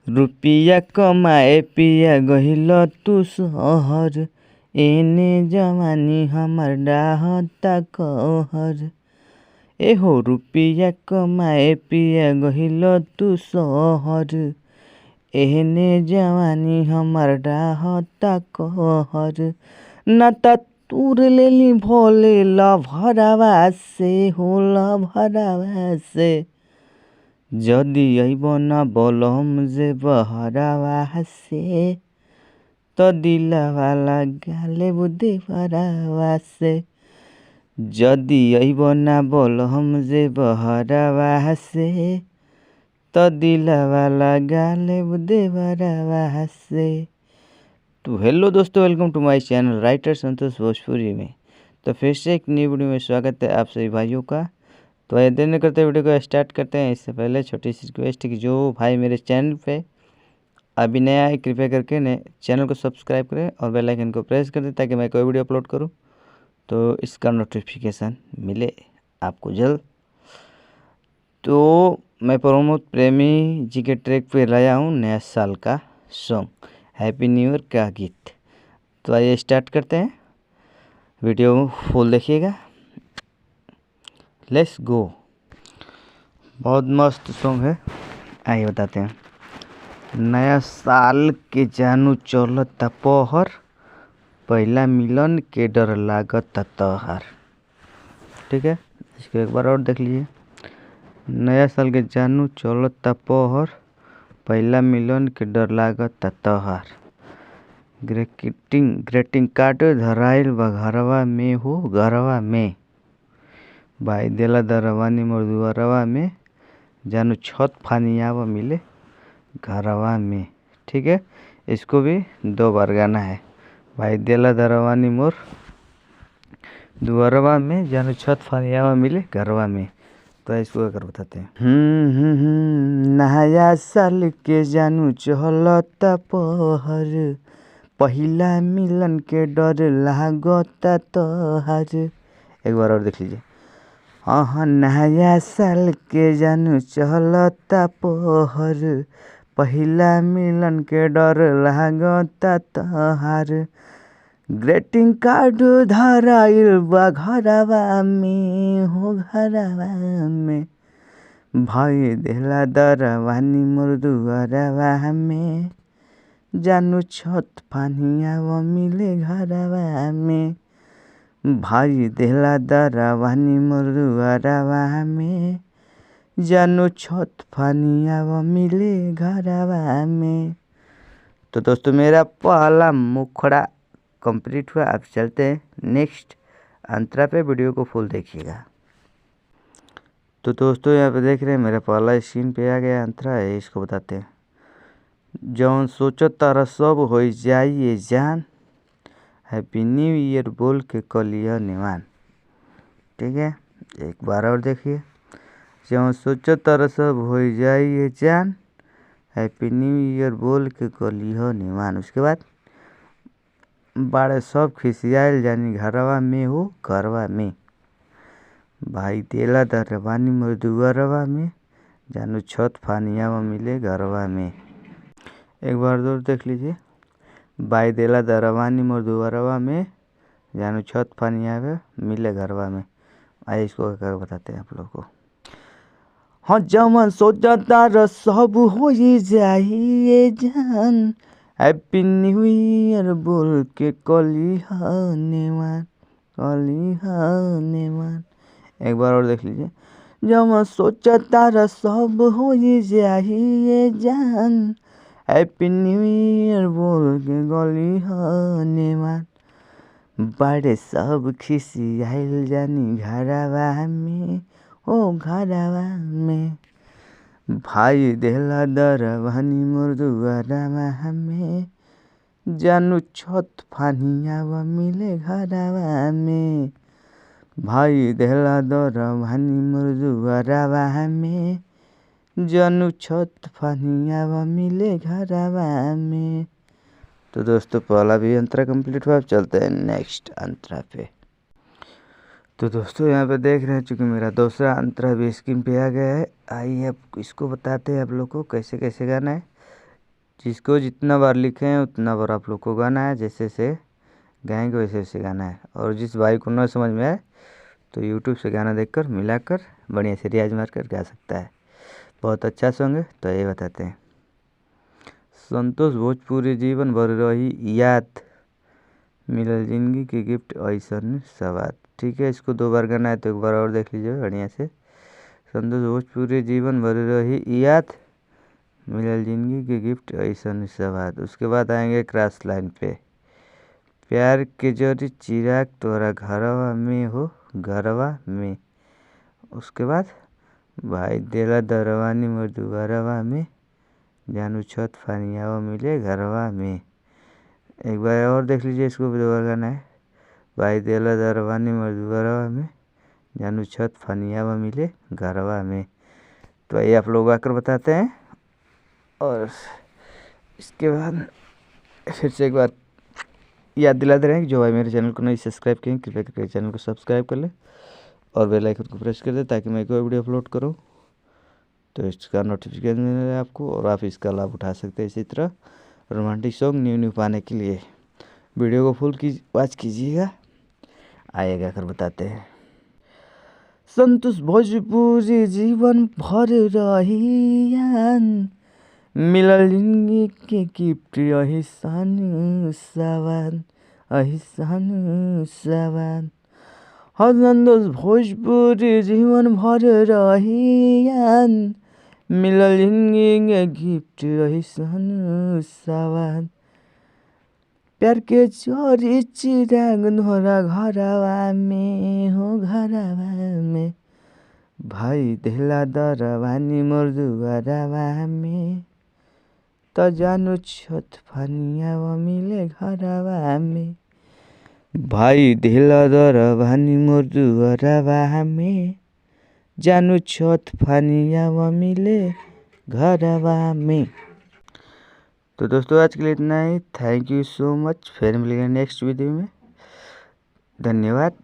रुपिया कमाए पिया गहिल तू शहर, एने जवानी हमर डाहता कहर। एहो रुपिया कमाए पिया गहिल तू शहर, एने जवानी हमर डाहता कहर। ना त तूर लेली भोले लभरावा से हो लभरावा से, जदि अइब ना बोलम जे बहरावा से, तो दिलवा लगा लेबु देवरावा से। जदि अइब ना बोलम जे बहरावा से, तो दिलवा लगा लेबु देवरावा से। तो हेलो दोस्तों, welcome to my channel writer Santosh Bhojpuri में। तो फिर से एक नई वीडियो में स्वागत है आप सभी भाइयों का। तो आइए देर न करते वीडियो को स्टार्ट करते हैं। इससे पहले छोटी सी रिक्वेस्ट है कि जो भाई मेरे चैनल पे अभी नया है, कृपया करके ने चैनल को सब्सक्राइब करें और बेल आइकन को प्रेस कर दें, ताकि मैं कोई वीडियो अपलोड करूं तो इसका नोटिफिकेशन मिले आपको जल्द। तो मैं प्रमोद प्रेमी जी के ट्रैक पे लाया हूँ नया साल का सॉन्ग हैप्पी न्यू ईयर का गीत। तो आइए स्टार्ट करते हैं, वीडियो फुल देखिएगा। Let's go. बहुत मस्त सॉन्ग है, आइए बताते हैं। नया साल के जानू चलता पहर, पहला मिलन के डर लागता तोहार। ठीक है, इसको एक बार और देख लीजिए। नया साल के जानू चलता पहर, पहला मिलन के डर लागता तोहार। ग्रीटिंग कार्ड धराइल बा घरवा में हो घरवा में, भाई देला दरवानी मोर दुआरवा में, जानू छत फानियावा मिले घरवा में। ठीक है, इसको भी 2 बार गाना है। भाई देला दरवानी मोर दुआरवा में, जानू छत फानियावा मिले घरवा में। तो इसको अगर बताते हैं। नया साल के जानू चलता पहर, पहिला मिलन के डर लागता तोहार। एक बार और देख लीजिए। हाँ, नया साल के जानू चलता पहर, पहिला मिलन के डर लागता तोहार। ग्रीटिंग कार्ड धराइल बा घरवा में हो घरवा में, भाई देला दरवानी मोर दुआरवा में, जानू छत फानियावा मिले घरवा में, भाई देला दरवानी मोर दुआरवा में, जानू छत फानियावा मिले घरवा में। तो दोस्तों, मेरा पहला मुखड़ा कंप्लीट हुआ। अब चलते हैं नेक्स्ट अंतरा पे, वीडियो को फुल देखिएगा। तो दोस्तों, यहाँ पे देख रहे हैं मेरा पहला सीन पे आ गया अंतरा है। इसको बताते हैं। जौन सोचो तारा सब हो जाइए जान, हैप्पी न्यू ईयर बोल के कलिया निवान। ठीक है, एक बार और देखिए। जौन सोचो तारा सब हो जाइए जान, हैप्पी न्यू ईयर बोल के कलिया निवान। उसके बाद बाड़े सब खिसियाल जानी घरवा में हो घरवा में, भाई देला दरवानी मोर दुआरवा में, जानू छत फानियावा मिले घरवा में। एक बार और देख लीजिए। भाई देला दरवानी मोर दुआरवा में, जानू छत फानियावा मिले घरवा में। आइए इसको कर बताते हैं आप लोग को। हाँ, जमन सोचता र सब हो जाइए जान, हैप्पी न्यू ईयर बोल के कलिया निवान कलिया निवान। एक बार और देख लीजिए। जमन सोचता र सब हो जाइए जान, हैप्पी न्यू ईयर बोल के कलिया निवान, बड़े सब खिसियाइल जानी घरवा में ओ घरवा में, भाई देला दरवानी मोर दुआरवा में, जानू छत फानियावा मिले घरवा में, भाई देला दरवानी मोर दुआरवा में, जानू छत फानियावा मिले घरवा में। तो दोस्तों, पहला भी अंतरा कंप्लीट हुआ। अब चलते हैं नेक्स्ट अंतरा पे। तो दोस्तों, यहाँ पे देख रहे हैं, चूँकि मेरा दूसरा अंतरा भी स्क्रीन पे आ गया है। आइए अब इसको बताते हैं आप लोग को कैसे कैसे गाना है। जिसको जितना बार लिखे हैं उतना बार आप लोग को गाना है, जैसे से गाएंगे वैसे वैसे गाना है। और जिस भाई को न समझ में आए तो यूट्यूब से गाना देखकर मिलाकर बढ़िया से रियाज मार कर गा सकता है। बहुत अच्छा सॉन्ग है, तो ये बताते हैं। संतोष भोजपुरी जीवन भर रही याद, मिलल जिंदगी की गिफ्ट ऐसन सवाद। ठीक है, इसको 2 बार गाना है, तो एक बार और देख लीजिए बढ़िया से। संतोष भोजपुरी जीवन भर रही याद, मिलल जिंदगी की गिफ्ट ऐसन सवाद। उसके बाद आएंगे क्रॉस लाइन पे। प्यार के जरी चिराग तोरा घरवा में हो, घरवा में। उसके बाद भाई देला दरवानी मोर दुआरवा में, जानू छत फानियावा मिले घरवा में। एक बार और देख लीजिए, इसको भी 2 बार गाना है। भाई देला दरवानी मोर दुआरवा में, जानू छत फानियावा मिले घरवा में। तो ये आप लोग आकर बताते हैं। और इसके बाद फिर से एक बार याद दिलाते रहें कि जो भाई मेरे चैनल को नहीं सब्सक्राइब किए कृपया करके चैनल को सब्सक्राइब कर ले और बेल आइकन को प्रेस कर दे, ताकि मैं कोई वीडियो अपलोड करूं तो इसका नोटिफिकेशन मिले आपको और आप इसका लाभ उठा सकते हैं। इसी तरह रोमांटिक सॉन्ग न्यू पाने के लिए वीडियो को फुल वॉच कीजिएगा, आएगा कर बताते हैं। संतोष भोजपुरी जीवन भर रहियान, मिलल जिंदगी के गिफ्ट अहिसान सवान, अहिसान सवान। संतोष भोजपुरी जीवन भर रहियान, मिलल जिंदगी के गिफ्ट अहिसान सवान। प्यार के चोरी चिराग तोरा घरवा में हो, घरवा में। भाई देला दरवानी मोर दुआरवा में, त जानू छत फानियावा मिले घरवा में। भाई देला दरवानी मोर दुआरवा में, जानू छत फानियावा मिले घरवा में। तो दोस्तों आज के लिए इतना ही। Thank you so much. फिर मिलेंगे नेक्स्ट वीडियो में। धन्यवाद।